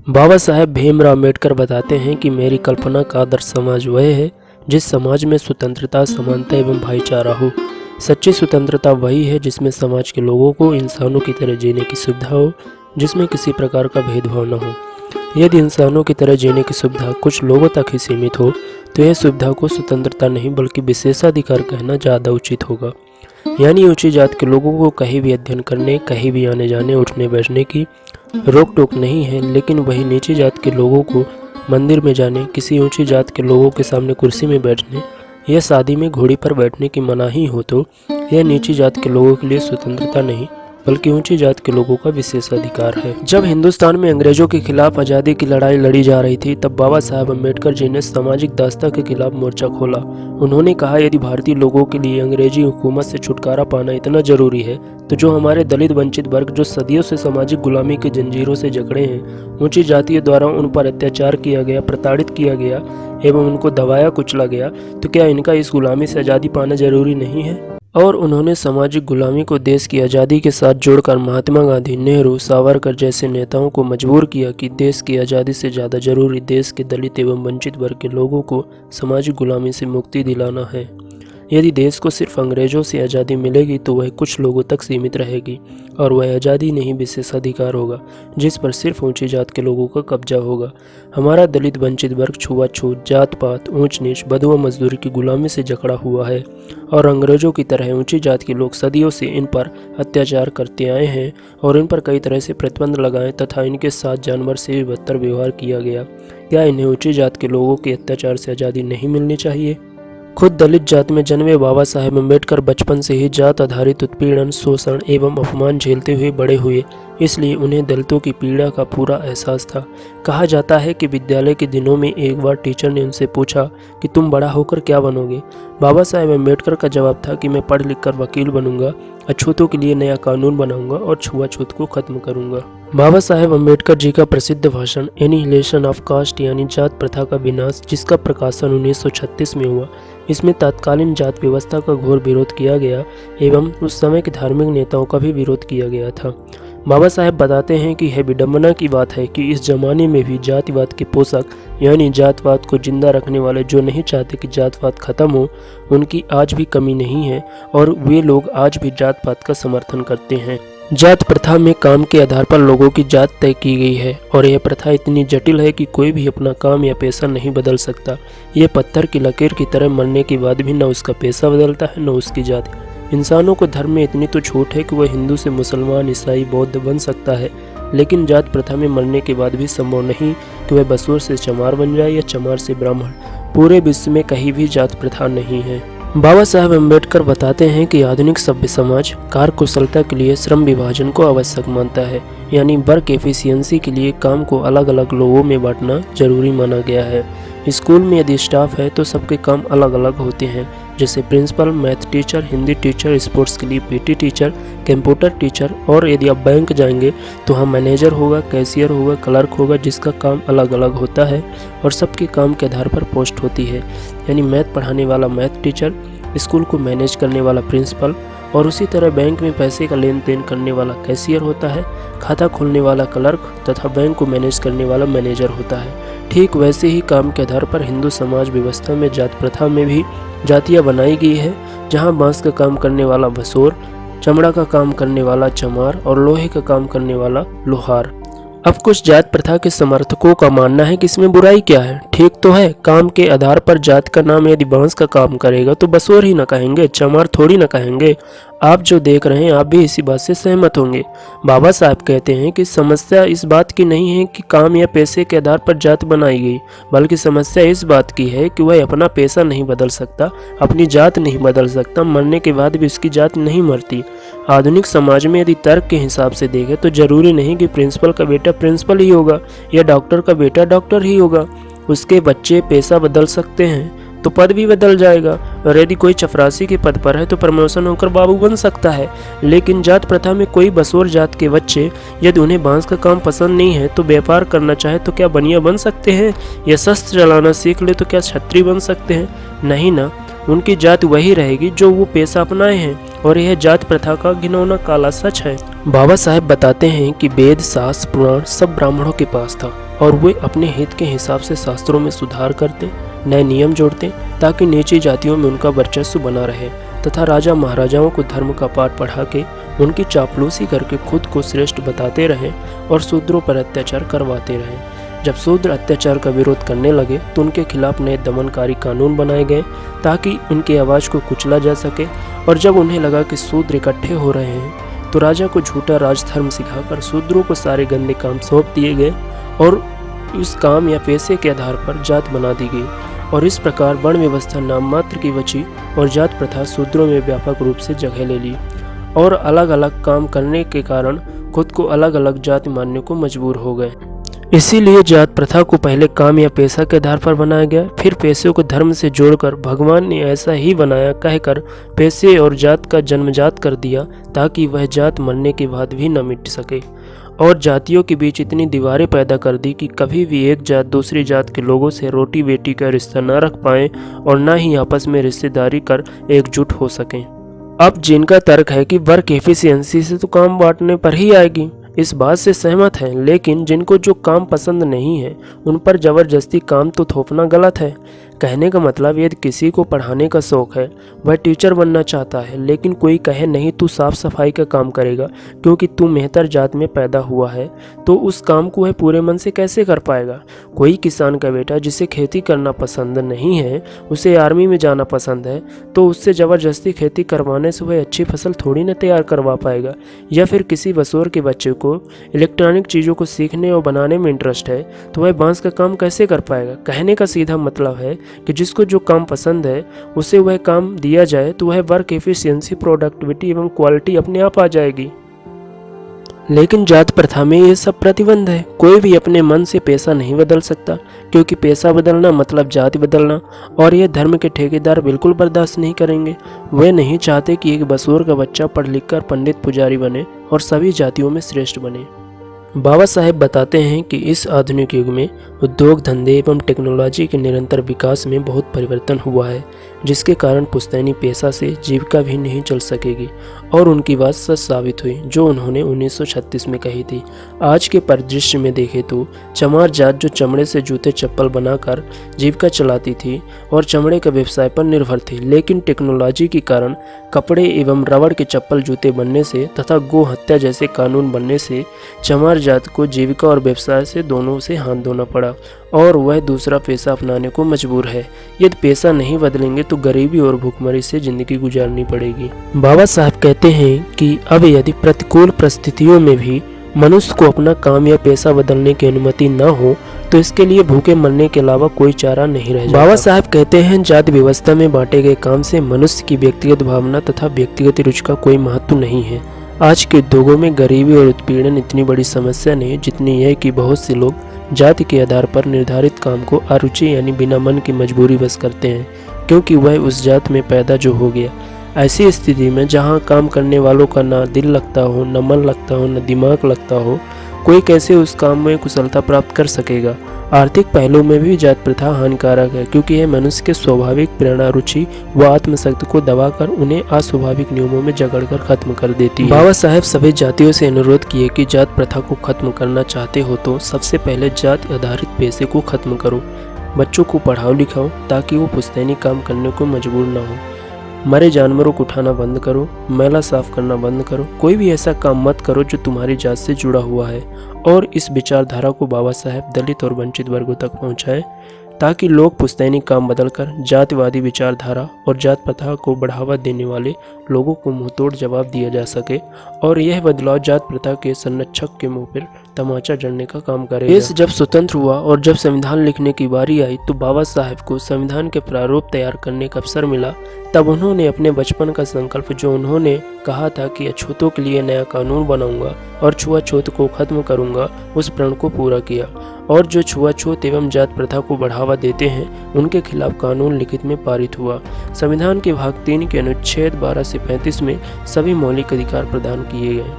बाबा साहेब भीमराव अम्बेडकर बताते हैं कि मेरी कल्पना का आदर्श समाज वह है जिस समाज में स्वतंत्रता, समानता एवं भाईचारा हो। सच्ची स्वतंत्रता वही है जिसमें समाज के लोगों को इंसानों की तरह जीने की सुविधा हो, जिसमें किसी प्रकार का भेदभाव न हो। यदि इंसानों की तरह जीने की सुविधा कुछ लोगों तक ही सीमित हो तो यह सुविधा को स्वतंत्रता नहीं बल्कि विशेषाधिकार कहना ज़्यादा उचित होगा। यानी ऊंची जात के लोगों को कहीं भी अध्ययन करने, कहीं भी आने जाने, उठने बैठने की रोक टोक नहीं है, लेकिन वही नीची जात के लोगों को मंदिर में जाने, किसी ऊंची जात के लोगों के सामने कुर्सी में बैठने या शादी में घोड़ी पर बैठने की मनाही हो तो यह नीची जात के लोगों के लिए स्वतंत्रता नहीं बल्कि ऊंची जात के लोगों का विशेषाधिकार है। जब हिंदुस्तान में अंग्रेजों के खिलाफ आज़ादी की लड़ाई लड़ी जा रही थी तब बाबा साहब अम्बेडकर जी ने सामाजिक दास्ता के खिलाफ मोर्चा खोला। उन्होंने कहा, यदि भारतीय लोगों के लिए अंग्रेजी हुकूमत से छुटकारा पाना इतना जरूरी है तो जो हमारे दलित वंचित वर्ग जो सदियों से सामाजिक गुलामी की जंजीरों से जकड़े हैं, ऊंची जातियों द्वारा उन पर अत्याचार किया गया, प्रताड़ित किया गया एवं उनको दबाया कुचला गया, तो क्या इनका इस गुलामी से आज़ादी पाना जरूरी नहीं है? और उन्होंने सामाजिक गुलामी को देश की आज़ादी के साथ जोड़कर महात्मा गांधी, नेहरू, सावरकर जैसे नेताओं को मजबूर किया कि देश की आज़ादी से ज़्यादा जरूरी देश के दलित एवं वंचित वर्ग के लोगों को सामाजिक गुलामी से मुक्ति दिलाना है। यदि देश को सिर्फ अंग्रेजों से आज़ादी मिलेगी तो वह कुछ लोगों तक सीमित रहेगी और वह आज़ादी नहीं विशेषाधिकार होगा जिस पर सिर्फ ऊंची जात के लोगों का कब्जा होगा। हमारा दलित वंचित वर्ग छुआछूत, जात पात, ऊंच नीच, बदुआ मजदूरी की गुलामी से जकड़ा हुआ है और अंग्रेजों की तरह ऊंची जात के लोग सदियों से इन पर अत्याचार करते आए हैं और इन पर कई तरह से प्रतिबंध लगाए तथा इनके साथ जानवर से भी बदतर व्यवहार किया गया। क्या इन्हें ऊंची जात के लोगों के अत्याचार से आज़ादी नहीं मिलनी चाहिए? खुद दलित जात में जन्मे बाबा साहेब अम्बेडकर बचपन से ही जात आधारित उत्पीड़न, शोषण एवं अपमान झेलते हुए बड़े हुए, इसलिए उन्हें दलितों की पीड़ा का पूरा एहसास था। कहा जाता है कि विद्यालय के दिनों में एक बार टीचर ने उनसे पूछा कि तुम बड़ा होकर क्या बनोगे। बाबा साहेब अम्बेडकर का जवाब था कि मैं पढ़ लिख कर वकील बनूंगा, अछूतों के लिए नया कानून बनाऊंगा और छुआछूत को खत्म करूंगा। बाबा साहेब अम्बेडकर जी का प्रसिद्ध भाषण एनिहिलेशन ऑफ कास्ट यानी जात प्रथा का विनाश, जिसका प्रकाशन 1936 में हुआ, इसमें तत्कालीन जात व्यवस्था का घोर विरोध किया गया एवं उस समय के धार्मिक नेताओं का भी विरोध किया गया था। बाबा साहेब बताते हैं कि यह विडंबना की बात है कि इस जमाने में भी जातिवाद के पोषक यानी जातवाद को जिंदा रखने वाले जो नहीं चाहते कि जातवाद खत्म हो, उनकी आज भी कमी नहीं है और वे लोग आज भी जात पात का समर्थन करते हैं। जात प्रथा में काम के आधार पर लोगों की जात तय की गई है और यह प्रथा इतनी जटिल है कि कोई भी अपना काम या पेशा नहीं बदल सकता। ये पत्थर की लकीर की तरह मरने के बाद भी न उसका पेशा बदलता है न उसकी जात। इंसानों को धर्म में इतनी तो छूट है कि वह हिंदू से मुसलमान, ईसाई, बौद्ध बन सकता है, लेकिन जात प्रथा में मरने के बाद भी संभव नहीं कि वह बसुर से चमार बन जाए या चमार से ब्राह्मण। पूरे विश्व में कहीं भी जात प्रथा नहीं है। बाबा साहेब अम्बेडकर बताते हैं कि आधुनिक सभ्य समाज कार्यकुशलता के लिए श्रम विभाजन को आवश्यक मानता है, यानी वर्क एफिशिएंसी के लिए काम को अलग अलग लोगों में बांटना जरूरी माना गया है। स्कूल में यदि स्टाफ है तो सबके काम अलग अलग होते हैं, जैसे principal, math teacher, Hindi teacher, sports के लिए पीटी टीचर, कंप्यूटर टीचर, और यदि आप बैंक जाएंगे तो वहाँ मैनेजर होगा, कैशियर होगा, क्लर्क होगा, जिसका काम अलग अलग होता है और सबके काम के आधार पर पोस्ट होती है। यानी मैथ पढ़ाने वाला मैथ टीचर, स्कूल को मैनेज करने वाला प्रिंसिपल और उसी तरह बैंक में पैसे का लेन देन करने वाला कैशियर होता है, खाता खोलने वाला क्लर्क तथा बैंक को मैनेज करने वाला मैनेजर होता है। ठीक वैसे ही काम के आधार पर हिंदू समाज व्यवस्था में जात प्रथा में भी जातियाँ बनाई गई है, जहाँ बांस का काम करने वाला बसोर, चमड़ा का काम करने वाला चमार और लोहे का काम करने वाला लोहार। अब कुछ जात प्रथा के समर्थकों का मानना है कि इसमें बुराई क्या है, ठीक तो है। काम के आधार पर जात का नाम यदि बांस का काम करेगा तो बसोर ही न कहेंगे, चमार थोड़ी न कहेंगे। आप जो देख रहे हैं आप भी इसी बात से सहमत होंगे। बाबा साहब कहते हैं कि समस्या इस बात की नहीं है कि काम या पैसे के आधार पर जात बनाई गई, बल्कि समस्या इस बात की है कि वह अपना पैसा नहीं बदल सकता, अपनी जात नहीं बदल सकता, मरने के बाद भी उसकी जात नहीं मरती। आधुनिक समाज में यदि तर्क के हिसाब से देखें तो जरूरी नहीं कि प्रिंसिपल का बेटा प्रिंसिपल ही होगा या डॉक्टर का बेटा डॉक्टर ही होगा। उसके बच्चे पैसा बदल सकते हैं तो पद भी बदल जाएगा, और यदि कोई चपरासी के पद पर है तो प्रमोशन होकर बाबू बन सकता है। लेकिन जात प्रथा में कोई बसोर जात के बच्चे यदि उन्हें बांस का काम पसंद नहीं है तो व्यापार करना चाहे तो क्या बनिया बन सकते हैं, या शस्त्र चलाना सीख ले तो क्या छत्री बन सकते हैं? नहीं ना, उनकी जात वही रहेगी जो वो पेशा अपनाए हैं, और यह जात प्रथा का घिनौना काला सच है। बाबा साहेब बताते हैं कि वेद, शास्त्र, पुराण सब ब्राह्मणों के पास था, और वे अपने हित के हिसाब से शास्त्रों में सुधार करते, नए नियम जोड़ते ताकि नीची जातियों में उनका वर्चस्व बना रहे तथा राजा महाराजाओं को धर्म का पाठ पढ़ा के उनकी चापलूसी करके खुद को श्रेष्ठ बताते रहें और शूद्रों पर अत्याचार करवाते रहें। जब शूद्र अत्याचार का विरोध करने लगे तो उनके खिलाफ नए दमनकारी कानून बनाए गए ताकि उनकी आवाज़ को कुचला जा सके। और जब उन्हें लगा कि शूद्र इकट्ठे हो रहे हैं तो राजा को झूठा राजधर्म सिखाकर शूद्रों को सारे गंदे काम सौंप दिए गए और उस काम या पैसे के आधार पर जात बना दी गई। और इस प्रकार वर्ण व्यवस्था नाम मात्र की बची और जात प्रथा शूद्रों में व्यापक रूप से जगह ले ली और अलग अलग काम करने के कारण खुद को अलग अलग जाति मानने को मजबूर हो गए। इसीलिए जात प्रथा को पहले काम या पैसा के आधार पर बनाया गया, फिर पैसे को धर्म से जोड़कर भगवान ने ऐसा ही बनाया कहकर पैसे और जात का जन्मजात कर दिया ताकि वह जात मरने के बाद भी न मिट सके। और जातियों के बीच इतनी दीवारें पैदा कर दी कि कभी भी एक जात दूसरी जात के लोगों से रोटी बेटी का रिश्ता न रख पाए और न ही आपस में रिश्तेदारी कर एकजुट हो सकें। अब जिनका तर्क है कि वर्क एफिशिएंसी से तो काम बांटने पर ही आएगी, इस बात से सहमत हैं, लेकिन जिनको जो काम पसंद नहीं है उन पर जबरदस्ती काम तो थोपना गलत है। कहने का मतलब यदि किसी को पढ़ाने का शौक़ है, वह टीचर बनना चाहता है, लेकिन कोई कहे नहीं तू साफ सफाई का काम करेगा क्योंकि तू मेहतर जात में पैदा हुआ है, तो उस काम को वह पूरे मन से कैसे कर पाएगा। कोई किसान का बेटा जिसे खेती करना पसंद नहीं है, उसे आर्मी में जाना पसंद है, तो उससे ज़बरदस्ती खेती करवाने से वह अच्छी फसल थोड़ी न तैयार करवा पाएगा। या फिर किसी बसोर के बच्चे को इलेक्ट्रॉनिक चीज़ों को सीखने और बनाने में इंटरेस्ट है, तो वह बांस का काम कैसे कर पाएगा। कहने का सीधा मतलब है कि जिसको जो काम पसंद है उसे वह काम दिया जाए तो वह वर्क एफिशिएंसी, प्रोडक्टिविटी एवं क्वालिटी अपने आप आ जाएगी। लेकिन जात प्रथा में ये सब प्रतिबंध है। कोई भी अपने मन से पैसा नहीं बदल सकता क्योंकि पैसा बदलना मतलब जाति बदलना, और ये धर्म के ठेकेदार बिल्कुल बर्दाश्त नहीं करेंगे। वे नहीं चाहते कि एक बसोर का बच्चा पढ़ लिख कर पंडित पुजारी बने और सभी जातियों में श्रेष्ठ बने। बाबा साहेब बताते हैं कि इस आधुनिक युग में उद्योग धंधे एवं टेक्नोलॉजी के निरंतर विकास में बहुत परिवर्तन हुआ है, जिसके कारण पुश्तैनी पेशा से जीविका भी नहीं चल सकेगी। और उनकी बात सच साबित हुई जो उन्होंने 1936 में कही थी। आज के परिदृश्य में देखें तो चमार जात जो चमड़े से जूते चप्पल बनाकर जीविका चलाती थी और चमड़े के व्यवसाय पर निर्भर थी, लेकिन टेक्नोलॉजी के कारण कपड़े एवं रबड़ के चप्पल जूते बनने से तथा गो हत्या जैसे कानून बनने से चमार जात को जीविका और व्यवसाय से दोनों से हाथ धोना पड़ा और वह दूसरा पेशा अपनाने को मजबूर है। यदि पेशा नहीं बदलेंगे तो गरीबी और भूखमरी से जिंदगी गुजारनी पड़ेगी। बाबा साहब कहते हैं कि अब यदि प्रतिकूल परिस्थितियों में भी मनुष्य को अपना काम या पेशा बदलने की अनुमति न हो तो इसके लिए भूखे मरने के अलावा कोई चारा नहीं रह जाता। बाबा साहब कहते हैं जाति व्यवस्था में बांटे गए काम से मनुष्य की व्यक्तिगत भावना तथा व्यक्तिगत रुचि का कोई महत्व नहीं है। आज के उद्योगों में गरीबी और उत्पीड़न इतनी बड़ी समस्या नहीं जितनी यह कि बहुत से लोग जाति के आधार पर निर्धारित काम को अरुचि यानी बिना मन की मजबूरी बस करते हैं क्योंकि वह उस जात में पैदा जो हो गया। ऐसी स्थिति में जहां काम करने वालों का ना दिल लगता हो, न मन लगता हो, न दिमाग लगता हो, कोई कैसे उस काम में कुशलता प्राप्त कर सकेगा। आर्थिक पहलू में भी जात प्रथा हानिकारक है क्योंकि यह मनुष्य के स्वाभाविक प्रेरणा, रुचि व आत्मशक्ति को दबाकर उन्हें अस्वाभाविक नियमों में जकड़कर खत्म कर देती है। बाबा साहेब सभी जातियों से अनुरोध किए कि जात प्रथा को खत्म करना चाहते हो तो सबसे पहले जाति आधारित पेशे को खत्म करो। बच्चों को पढ़ाओ लिखाओ ताकि वो पुश्तैनी काम करने को मजबूर न हो। मरे जानवरों को उठाना बंद करो, मैला साफ करना बंद करो। कोई भी ऐसा काम मत करो जो तुम्हारी जात से जुड़ा हुआ है। और इस विचारधारा को बाबा साहेब दलित और वंचित वर्गों तक पहुंचाए ताकि लोग पुश्तैनी काम बदलकर जातिवादी विचारधारा और जात प्रथा को बढ़ावा देने वाले लोगों को मुंहतोड़ जवाब दिया जा सके और यह बदलाव जात प्रथा के संरक्षक के मुंह पर तमाचा जड़ने का काम करेगा। देश जब स्वतंत्र हुआ और जब संविधान लिखने की बारी आई तो बाबा साहेब को संविधान के प्रारूप तैयार करने का अवसर मिला। तब उन्होंने अपने बचपन का संकल्प जो उन्होंने कहा था कि अछूतों के लिए नया कानून बनाऊंगा और छुआछूत को खत्म करूंगा, उस प्रण को पूरा किया। और जो छुआछूत एवं जात प्रथा को बढ़ावा देते हैं उनके खिलाफ कानून लिखित में पारित हुआ। संविधान के भाग 3 के अनुच्छेद 12 से 35 में सभी मौलिक अधिकार प्रदान किए गए,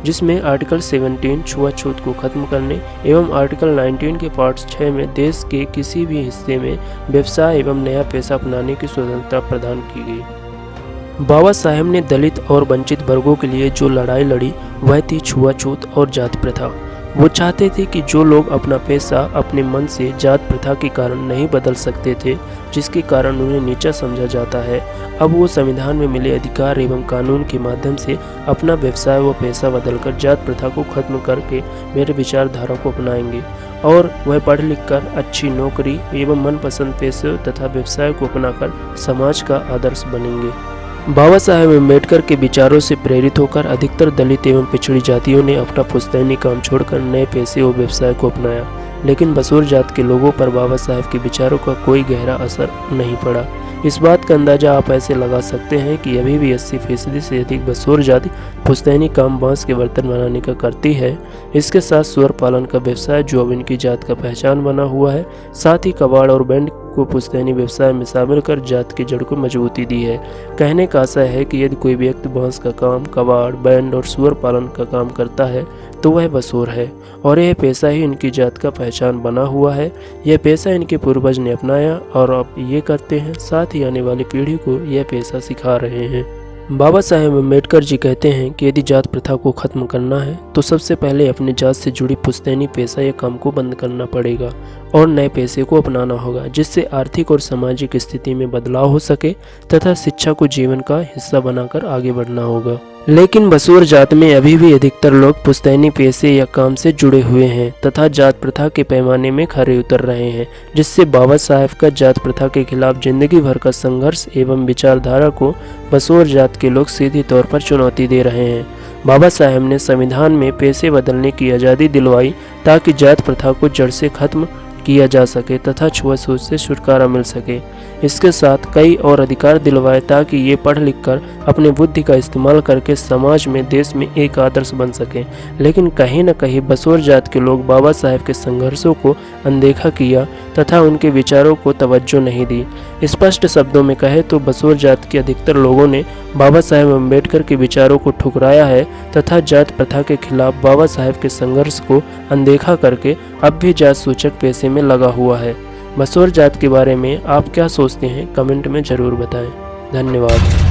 जिसमें आर्टिकल 17 छुआछूत को खत्म करने एवं आर्टिकल 19 के पार्ट 6 में देश के किसी भी हिस्से में व्यवसाय एवं नया पेशा अपनाने की स्वतंत्रता प्रदान की गई। बाबा साहेब ने दलित और वंचित वर्गों के लिए जो लड़ाई लड़ी वह थी छुआछूत और जात प्रथा। वो चाहते थे कि जो लोग अपना पेशा अपने मन से जात प्रथा के कारण नहीं बदल सकते थे, जिसके कारण उन्हें नीचा समझा जाता है, अब वो संविधान में मिले अधिकार एवं कानून के माध्यम से अपना व्यवसाय व पेशा बदलकर जात प्रथा को खत्म करके मेरे विचारधारा को अपनाएंगे और वह पढ़ लिख कर अच्छी नौकरी एवं मनपसंद पेशे तथा व्यवसाय को अपनाकर समाज का आदर्श बनेंगे। बाबा साहेब अम्बेडकर के विचारों से प्रेरित होकर अधिकतर दलित एवं पिछड़ी जातियों ने अपना पुश्तैनी काम छोड़कर नए पेशे और व्यवसाय को अपनाया, लेकिन बसोर जात के लोगों पर बाबा साहेब के विचारों का कोई गहरा असर नहीं पड़ा। इस बात का अंदाजा आप ऐसे लगा सकते हैं कि अभी भी 80% से अधिक बसोर जाति पुश्तैनी काम बांस के बर्तन बनाने का करती है। इसके साथ सुअर पालन का व्यवसाय जो अब इनकी जात का पहचान बना हुआ है, साथ ही कबाड़ और बैंड को पुश्तैनी व्यवसाय में शामिल कर जात की जड़ को मजबूती दी है। कहने का आशय है कि यदि कोई व्यक्ति बांस का काम, कबाड़, बैंड और सुअर पालन का काम करता है तो वह बसोर है और यह पेशा ही इनकी जात का पहचान बना हुआ है। यह पेशा इनके पूर्वज ने अपनाया और अब ये करते हैं, साथ ही आने वाली पीढ़ी को यह पेशा सिखा रहे हैं। बाबा साहेब अम्बेडकर जी कहते हैं कि यदि जात प्रथा को खत्म करना है तो सबसे पहले अपनी जात से जुड़ी पुश्तैनी पेशा या काम को बंद करना पड़ेगा और नए पेशे को अपनाना होगा, जिससे आर्थिक और सामाजिक स्थिति में बदलाव हो सके तथा शिक्षा को जीवन का हिस्सा बनाकर आगे बढ़ना होगा। लेकिन बसोर जात में अभी भी अधिकतर लोग पुश्तैनी पेशे या काम से जुड़े हुए हैं तथा जात प्रथा के पैमाने में खरे उतर रहे हैं, जिससे बाबा साहेब का जात प्रथा के खिलाफ जिंदगी भर का संघर्ष एवं विचारधारा को बसोर जात के लोग सीधे तौर पर चुनौती दे रहे हैं। बाबा साहेब ने संविधान में पेशे बदलने की आज़ादी दिलवाई ताकि जात प्रथा को जड़ से खत्म किया जा सके तथा छुआछूत से छुटकारा मिल सके। इसके साथ कई और अधिकार दिलवाए ताकि ये पढ़ लिख कर अपने बुद्धि का इस्तेमाल करके समाज में, देश में एक आदर्श बन सके। लेकिन कहीं न कहीं बसोर जात के लोग बाबा साहेब के संघर्षों को अनदेखा किया तथा उनके विचारों को तवज्जो नहीं दी। स्पष्ट शब्दों में कहे तो बसोर जात के अधिकतर लोगों ने बाबा साहेब अम्बेडकर के विचारों को ठुकराया है तथा जात प्रथा के खिलाफ बाबा साहेब के संघर्ष को अनदेखा करके अब भी जात सूचक पेशे में लगा हुआ है। बसोर जात के बारे में आप क्या सोचते हैं, कमेंट में ज़रूर बताएं। धन्यवाद।